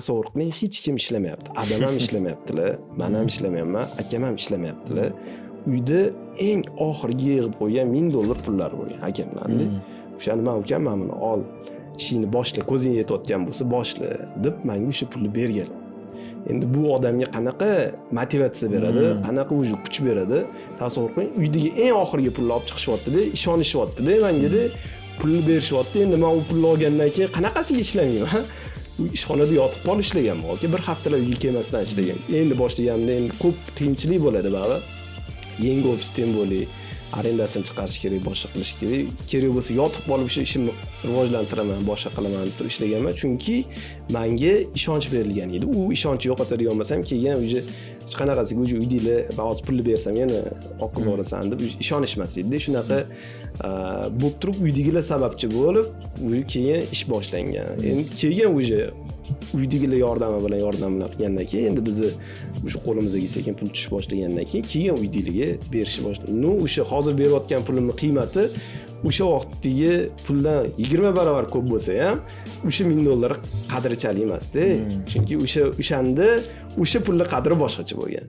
tasavvur qiling, hech kim ishlamayapti. Adam ham ishlamayaptilar, men ham ishlamayapman, akam ham ishlamayaptilar. Uyda eng oxirgi yig'ib qo'ygan $1000 pullar bo'lgan akamlarda. O'shani men ukam mana buni ol, ishingni boshla, ko'zing yetayotgan bo'lsa boshla deb menga o'sha pulni bergan. Endi bu odamga qanaqa motivatsiya beradi, qanaqa o'zi kuch beradi? Tasavvur qiling, uydagi eng oxirgi pulni olib chiqishyapti-da, ishonishyapti-da menga-da pulni berishyapti. Endi men u pulni olgandan keyin qanaqasiga ishlamayman? Ishxonada yotib qolib ishlaganman yoki bir haftalar uyga kelmasdan ishlagan. Endi boshlaganimda endi ko'p qiyinchilik bo'ladi baribir. Yangi ofisdan bo'li, arendasini chiqarish kerak, boshqa qilish kerak. Kerak bo'lsa yotib qolib o'sha ishimni rivojlantiraman, boshqa qilaman deb ishlaganman. Chunki menga ishonch berilgan edi. U ishonchni yo'qotadigan bo'lsam, keyin o'zi hech qanaqasiga o'zi uydagilar ba'zi pulni bersam yana oqqiz olasan deb ishonishmas edi. Shunaqa bo'lib turib uydagilar sababchi bo'lib, keyin ish boshlangan. Endi keyin o'zi uydagilar yordami bilan qilgandan keyin endi bizni o'sha qo'limizga sekin pul tushib boshlagandan keyin uydagilarga berishni boshladik. No, o'sha hozir berayotgan pulimning qiymati o'sha vaqtdagi puldan 20 barobar ko'p bo'lsa ham o'sha $1000 qadrichalik emas-da. Chunki o'shanda o'sha pulning qadri boshqacha bo'lgan.